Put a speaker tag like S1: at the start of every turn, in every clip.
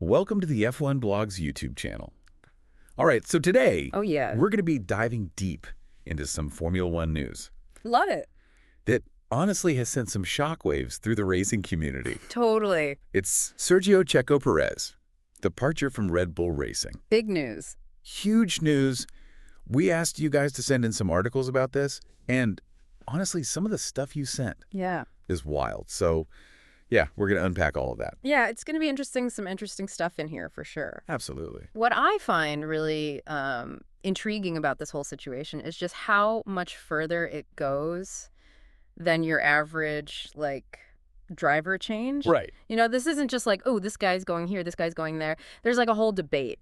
S1: Welcome to the F1 Blogs YouTube channel. All right, so today, we're going to be diving deep into some Formula One news.
S2: Love it.
S1: That honestly has sent some shockwaves through the racing community.
S2: Totally.
S1: It's Sergio Checo Pérez, departure from Red Bull Racing.
S2: Big news.
S1: Huge news. We asked you guys to send in some articles about this, and honestly, some of the stuff you sent is wild. So, yeah, we're going to unpack all of that.
S2: Yeah, it's going to be interesting, some interesting stuff in here for sure.
S1: Absolutely.
S2: What I find really intriguing about this whole situation is just how much further it goes than your average, like, driver change.
S1: Right.
S2: You know, this isn't just like, oh, this guy's going here, this guy's going there. There's like a whole debate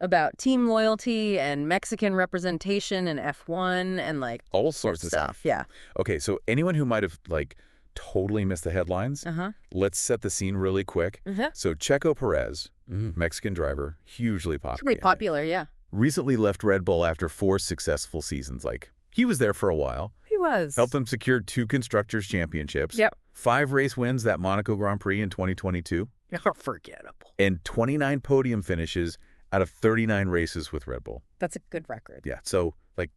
S2: about team loyalty and Mexican representation and F1 and like
S1: all sorts of stuff.
S2: Yeah.
S1: Okay, so anyone who might have like totally missed the headlines, let's set the scene really quick. So Checo Pérez, Mexican driver, hugely popular.
S2: Pretty popular, yeah.
S1: Recently left Red Bull after 4 successful seasons. Like, he was there for a while.
S2: He was.
S1: Helped them secure 2 Constructors' Championships. 5 race wins, that Monaco Grand Prix in 2022.
S2: Forgettable.
S1: And 29 podium finishes out of 39 races with Red Bull.
S2: That's a good record.
S1: Yeah, so, like,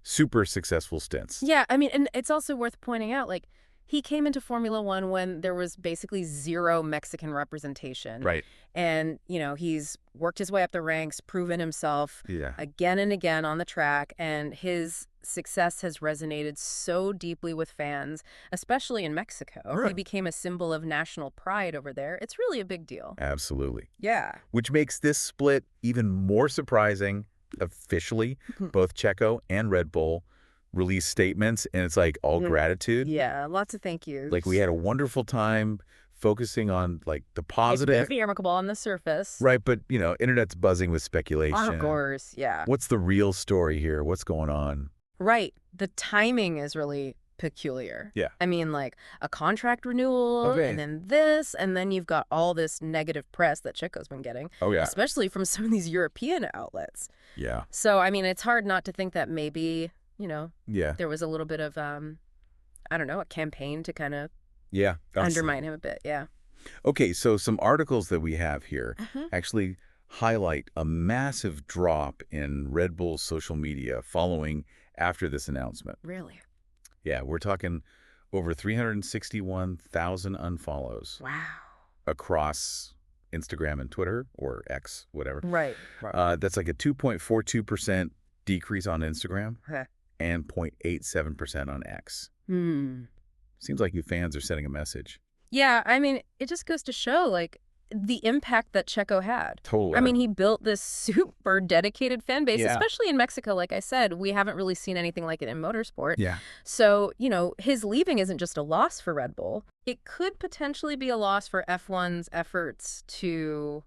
S1: super successful stints.
S2: Yeah, I mean, and it's also worth pointing out, like, he came into Formula One when there was basically zero Mexican representation.
S1: Right.
S2: And, you know, he's worked his way up the ranks, proven himself again and again on the track, and his success has resonated so deeply with fans, especially in Mexico. He became a symbol of national pride over there. It's really a big deal.
S1: Absolutely.
S2: Yeah.
S1: Which makes this split even more surprising. Officially, both Checo and Red Bull release statements, and it's like all gratitude.
S2: Yeah, lots of thank yous.
S1: Like, we had a wonderful time focusing on like the positive.
S2: It's amicable on the surface.
S1: Right, but you know, internet's buzzing with speculation.
S2: Of course, yeah.
S1: What's the real story here? What's going on?
S2: Right. The timing is really peculiar.
S1: Yeah.
S2: I mean, like a contract renewal and then this, and then you've got all this negative press that Checo's been getting.
S1: Oh, yeah.
S2: Especially from some of these European outlets.
S1: Yeah.
S2: So, I mean, it's hard not to think that maybe, you know, there was a little bit of, I don't know, a campaign to kind of undermine him a bit. Yeah.
S1: Okay, so some articles that we have here actually highlight a massive drop in Red Bull's social media following after this announcement.
S2: Really?
S1: Yeah, we're talking over 361,000 unfollows.
S2: Wow.
S1: Across Instagram and Twitter, or X, whatever.
S2: Right.
S1: That's like a 2.42% decrease on Instagram and 0.87% on X. Seems like you fans are sending a message.
S2: Yeah, I mean, it just goes to show, like, the impact that Checo had.
S1: Totally.
S2: I mean, he built this super dedicated fan base, especially in Mexico. Like I said, we haven't really seen anything like it in motorsport.
S1: Yeah.
S2: So, you know, his leaving isn't just a loss for Red Bull. It could potentially be a loss for F1's efforts to,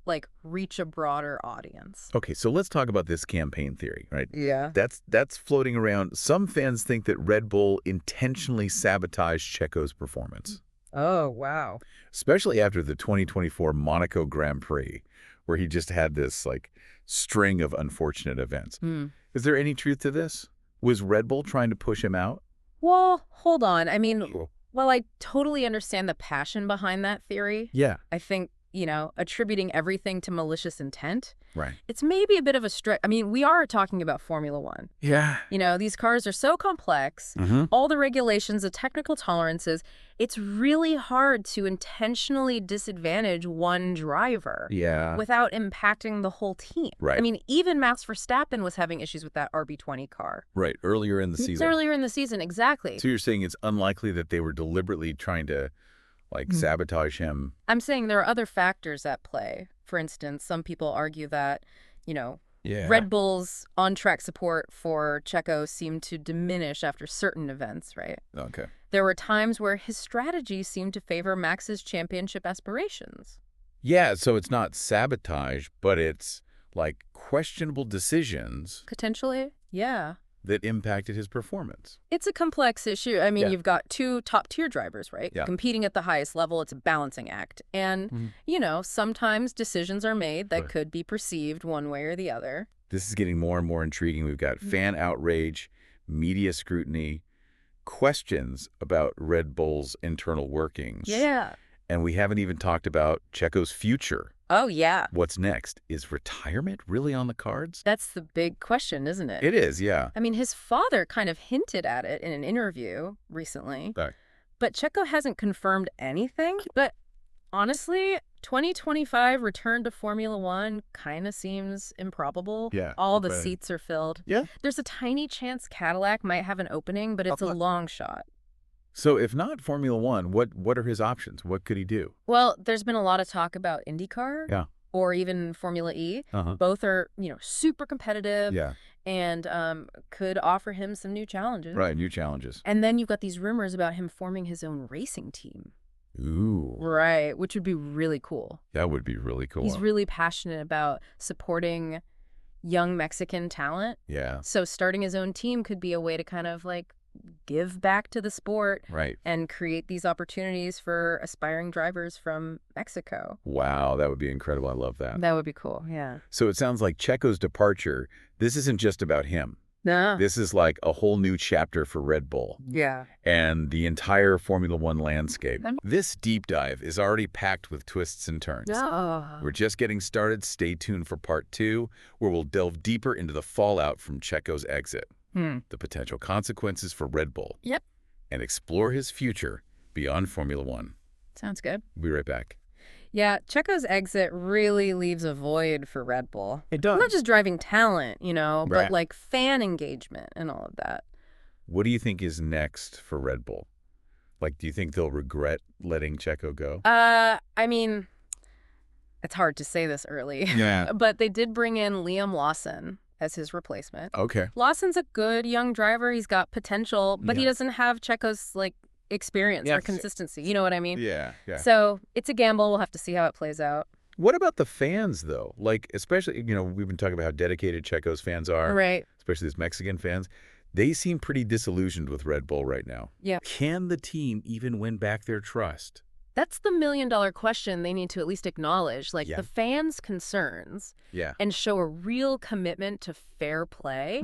S2: like, reach a broader audience.
S1: Okay, so let's talk about this campaign theory, right?
S2: Yeah.
S1: That's floating around. Some fans think that Red Bull intentionally sabotaged Checo's performance.
S2: Oh, wow.
S1: Especially after the 2024 Monaco Grand Prix, where he just had this, like, string of unfortunate events. Is there any truth to this? Was Red Bull trying to push him out?
S2: Well, hold on. I mean, while I totally understand the passion behind that theory, I think, you know, attributing everything to malicious intent, it's maybe a bit of a stretch. I mean, we are talking about Formula One.
S1: Yeah.
S2: You know, these cars are so complex, all the regulations, the technical tolerances, it's really hard to intentionally disadvantage one driver without impacting the whole team. I mean, even Max Verstappen was having issues with that RB20 car.
S1: Earlier in the season.
S2: Earlier in the season, exactly.
S1: So you're saying it's unlikely that they were deliberately trying to, like, sabotage him?
S2: I'm saying there are other factors at play. For instance, some people argue that, you know, Red Bull's on-track support for Checo seemed to diminish after certain events, right?
S1: Okay.
S2: There were times where his strategy seemed to favor Max's championship aspirations.
S1: Yeah, so it's not sabotage, but it's, like, questionable decisions.
S2: Potentially, yeah.
S1: That impacted his performance.
S2: It's a complex issue. I mean, you've got 2 top-tier drivers, right? Competing at the highest level. It's a balancing act. And, you know, sometimes decisions are made that could be perceived one way or the other.
S1: This is getting more and more intriguing. We've got fan outrage, media scrutiny, questions about Red Bull's internal workings.
S2: Yeah.
S1: And we haven't even talked about Checo's future.
S2: Oh, yeah.
S1: What's next? Is retirement really on the cards?
S2: That's the big question, isn't it?
S1: It is, yeah.
S2: I mean, his father kind of hinted at it in an interview recently. But Checo hasn't confirmed anything. But honestly, 2025 return to Formula One kind of seems improbable.
S1: Yeah.
S2: All the seats are filled.
S1: Yeah.
S2: There's a tiny chance Cadillac might have an opening, but it's a long shot.
S1: So if not Formula One, what are his options? What could he do?
S2: Well, there's been a lot of talk about IndyCar.
S1: Yeah.
S2: Or even Formula E. Both are, super competitive.
S1: Yeah.
S2: And could offer him some new challenges.
S1: Right, new challenges.
S2: And then you've got these rumors about him forming his own racing team.
S1: Ooh.
S2: Right, which would be really cool.
S1: That would be really cool.
S2: He's really passionate about supporting young Mexican talent.
S1: Yeah.
S2: So starting his own team could be a way to kind of give back to the sport.
S1: Right.
S2: And create these opportunities for aspiring drivers from Mexico.
S1: Wow, that would be incredible. I love that.
S2: That would be cool, yeah.
S1: So it sounds like Checo's departure, this isn't just about him.
S2: No.
S1: This is like a whole new chapter for Red Bull.
S2: Yeah.
S1: And the entire Formula One landscape. This deep dive is already packed with twists and turns.
S2: Oh.
S1: We're just getting started. Stay tuned for part 2, where we'll delve deeper into the fallout from Checo's exit, the potential consequences for Red Bull, and explore his future beyond Formula One.
S2: Sounds good.
S1: We'll be right back.
S2: Yeah, Checo's exit really leaves a void for Red Bull.
S1: It does.
S2: Not just driving talent, but fan engagement and all of that.
S1: What do you think is next for Red Bull? Do you think they'll regret letting Checo go?
S2: I mean, it's hard to say this early.
S1: Yeah.
S2: But they did bring in Liam Lawson as his replacement.
S1: Okay.
S2: Lawson's a good young driver. He's got potential, but he doesn't have Checo's, experience or consistency. You know what I mean?
S1: Yeah.
S2: So it's a gamble. We'll have to see how it plays out.
S1: What about the fans, though? Especially, we've been talking about how dedicated Checo's fans are.
S2: Right.
S1: Especially these Mexican fans. They seem pretty disillusioned with Red Bull right now.
S2: Yeah.
S1: Can the team even win back their trust?
S2: That's the million-dollar question they need to at least acknowledge. The fans' concerns.
S1: Yeah.
S2: And show a real commitment to fair play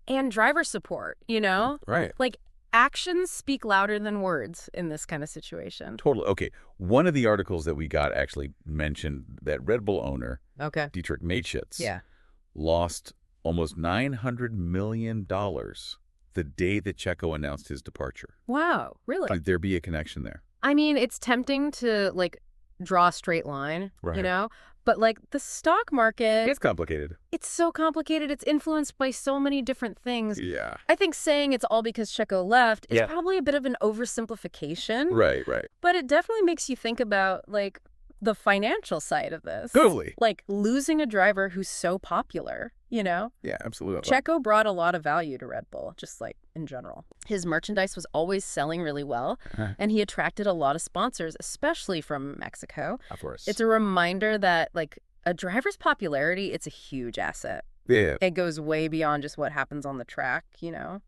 S2: and driver support,
S1: Right.
S2: Actions speak louder than words in this kind of situation.
S1: Totally. Okay. One of the articles that we got actually mentioned that Red Bull owner, Dietrich Mateschitz, lost almost $900 million the day that Checo announced his departure.
S2: Wow. Really?
S1: Could there be a connection there?
S2: I mean, it's tempting to, draw a straight line,
S1: right.
S2: But, the stock market...
S1: It's complicated.
S2: It's so complicated. It's influenced by so many different things.
S1: Yeah.
S2: I think saying it's all because Checo left is probably a bit of an oversimplification.
S1: Right.
S2: But it definitely makes you think about, the financial side of this.
S1: Totally.
S2: Losing a driver who's so popular,
S1: Yeah, absolutely.
S2: Checo brought a lot of value to Red Bull, just in general. His merchandise was always selling really well, and he attracted a lot of sponsors, especially from Mexico.
S1: Of course.
S2: It's a reminder that, a driver's popularity, it's a huge asset.
S1: Yeah.
S2: It goes way beyond just what happens on the track,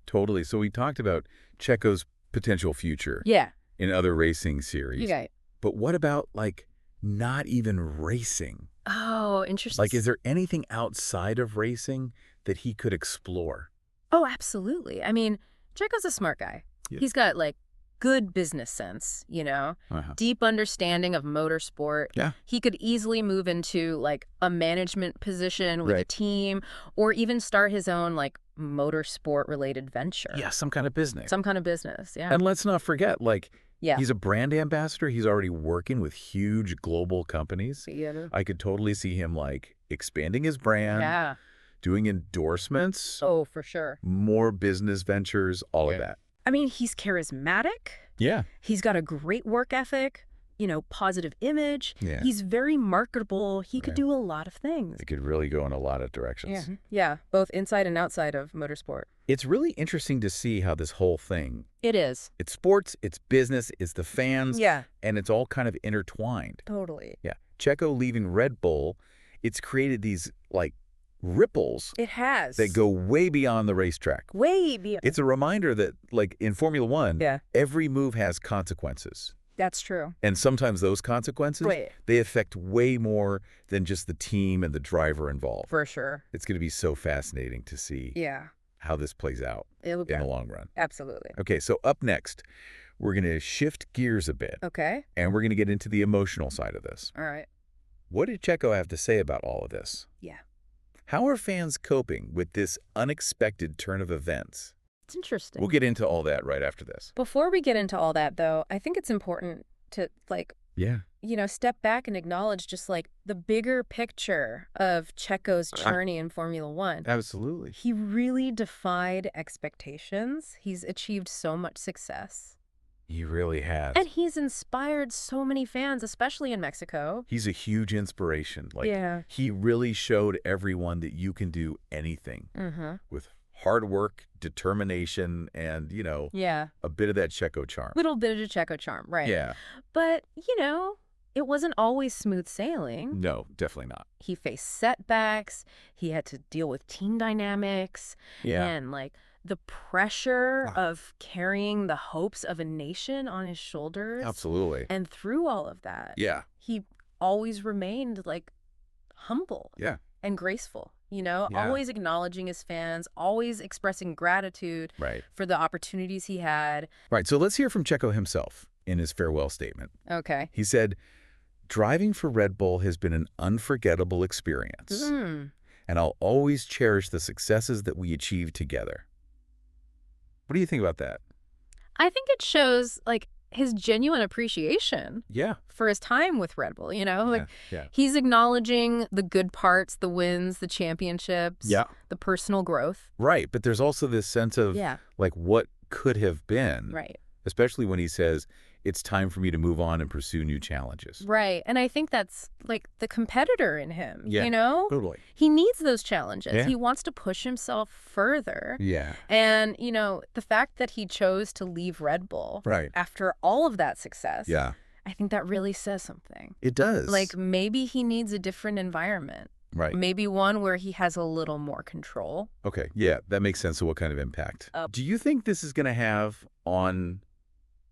S1: Totally. So we talked about Checo's potential future.
S2: Yeah.
S1: In other racing series.
S2: You got it.
S1: But what about, not even racing?
S2: Oh, interesting.
S1: Is there anything outside of racing that he could explore?
S2: Oh, absolutely. I mean, Checo's a smart guy. Yeah. He's got, good business sense, deep understanding of motorsport.
S1: Yeah.
S2: He could easily move into, a management position with a team or even start his own, motorsport-related venture.
S1: Yeah, some kind of business.
S2: Yeah.
S1: And let's not forget, he's a brand ambassador. He's already working with huge global companies.
S2: Yeah.
S1: I could totally see him, expanding his brand.
S2: Yeah.
S1: Doing endorsements.
S2: Oh, for sure.
S1: More business ventures, all of that.
S2: I mean, he's charismatic.
S1: Yeah.
S2: He's got a great work ethic, positive image.
S1: Yeah.
S2: He's very marketable. He could do a lot of things.
S1: It could really go in a lot of directions.
S2: Yeah, both inside and outside of motorsport.
S1: It's really interesting to see how this whole thing...
S2: It is.
S1: It's sports, it's business, it's the fans.
S2: Yeah.
S1: And it's all kind of intertwined.
S2: Totally.
S1: Yeah. Checo leaving Red Bull, it's created these, ripples.
S2: It has.
S1: That go way beyond the racetrack.
S2: Way beyond.
S1: It's a reminder that, in Formula One, every move has consequences.
S2: That's true.
S1: And sometimes those consequences, they affect way more than just the team and the driver involved.
S2: For sure.
S1: It's going to be so fascinating to see how this plays out in the long run.
S2: Absolutely.
S1: Okay, so up next, we're going to shift gears a bit.
S2: Okay.
S1: And we're going to get into the emotional side of this.
S2: All right.
S1: What did Checo have to say about all of this?
S2: Yeah.
S1: How are fans coping with this unexpected turn of events?
S2: It's interesting.
S1: We'll get into all that right after this.
S2: Before we get into all that, though, I think it's important to, step back and acknowledge just, the bigger picture of Checo's journey in Formula One.
S1: Absolutely.
S2: He really defied expectations. He's achieved so much success.
S1: He really has.
S2: And he's inspired so many fans, especially in Mexico.
S1: He's a huge inspiration.
S2: Yeah.
S1: He really showed everyone that you can do anything with hard work, determination, and, a bit of that Checo charm.
S2: Little bit of Checo charm, right.
S1: Yeah.
S2: But, it wasn't always smooth sailing.
S1: No, definitely not.
S2: He faced setbacks. He had to deal with team dynamics.
S1: Yeah.
S2: And, the pressure of carrying the hopes of a nation on his shoulders.
S1: Absolutely.
S2: And through all of that, he always remained, humble.
S1: Yeah.
S2: And graceful, always acknowledging his fans, always expressing gratitude for the opportunities he had.
S1: Right. So let's hear from Checo himself in his farewell statement.
S2: Okay.
S1: He said, "Driving for Red Bull has been an unforgettable experience, and I'll always cherish the successes that we achieved together." What do you think about that?
S2: I think it shows, his genuine appreciation for his time with Red Bull, He's acknowledging the good parts, the wins, the championships, the personal growth.
S1: Right, but there's also this sense of, what could have been.
S2: Right.
S1: Especially when he says, it's time for me to move on and pursue new challenges.
S2: Right, and I think that's, the competitor in him,
S1: Totally.
S2: He needs those challenges.
S1: Yeah.
S2: He wants to push himself further.
S1: Yeah.
S2: And, the fact that he chose to leave Red Bull after all of that success, I think that really says something.
S1: It does.
S2: Maybe he needs a different environment.
S1: Right.
S2: Maybe one where he has a little more control.
S1: Okay, yeah, that makes sense. So what kind of impact do you think this is going to have on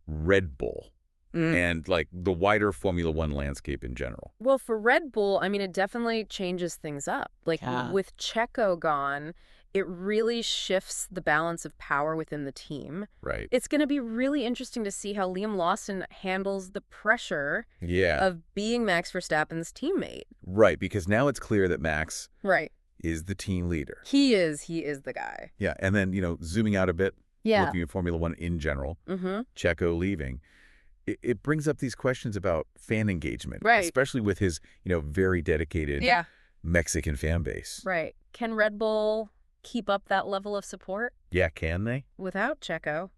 S1: Red Bull and the wider Formula One landscape in general?
S2: Well, for Red Bull, it definitely changes things up. With Checo gone, it really shifts the balance of power within the team.
S1: Right.
S2: It's going to be really interesting to see how Liam Lawson handles the pressure of being Max Verstappen's teammate.
S1: Right, because now it's clear that Max is the team leader.
S2: He is the guy.
S1: Yeah, and then, zooming out a bit, looking at Formula One in general, Checo leaving, it brings up these questions about fan engagement, especially with his, very dedicated Mexican fan base.
S2: Right. Can Red Bull keep up that level of support?
S1: Yeah, can they?
S2: Without Checo.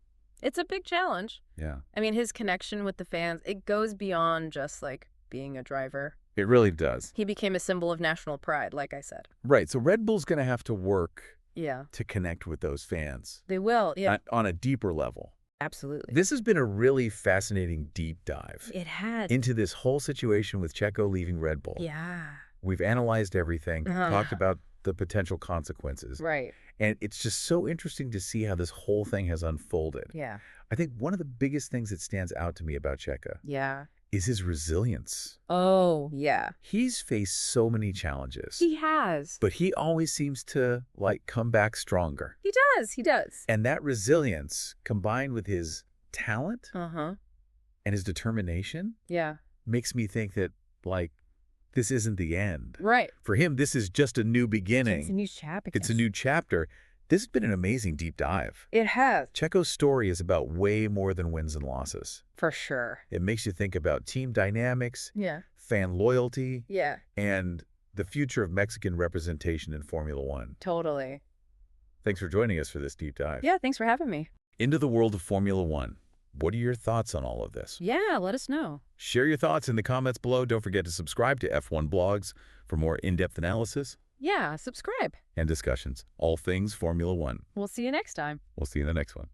S2: It's a big challenge.
S1: Yeah.
S2: His connection with the fans, it goes beyond just, being a driver.
S1: It really does.
S2: He became a symbol of national pride, like I said.
S1: Right, so Red Bull's going to have to work
S2: to
S1: connect with those fans.
S2: They will,
S1: on a deeper level.
S2: Absolutely.
S1: This has been a really fascinating deep dive.
S2: It has.
S1: Into this whole situation with Checo leaving Red Bull.
S2: Yeah.
S1: We've analyzed everything, talked about the potential consequences.
S2: Right.
S1: And it's just so interesting to see how this whole thing has unfolded.
S2: Yeah.
S1: I think one of the biggest things that stands out to me about Checo is his resilience.
S2: Oh, yeah.
S1: He's faced so many challenges.
S2: He has.
S1: But he always seems to, come back stronger.
S2: He does.
S1: And that resilience, combined with his talent and his determination, makes me think that, this isn't the end.
S2: Right.
S1: For him, this is just a new beginning.
S2: It's a new chapter.
S1: It's a new chapter. This has been an amazing deep dive.
S2: It has.
S1: Checo's story is about way more than wins and losses.
S2: For sure.
S1: It makes you think about team dynamics, fan loyalty, and the future of Mexican representation in Formula One.
S2: Totally.
S1: Thanks for joining us for this deep dive.
S2: Yeah, thanks for having me.
S1: Into the world of Formula One. What are your thoughts on all of this?
S2: Yeah, let us know.
S1: Share your thoughts in the comments below. Don't forget to subscribe to F1 Blogs for more in-depth analysis.
S2: Yeah, subscribe.
S1: And discussions. All things Formula One.
S2: We'll see you next time.
S1: We'll see you in the next one.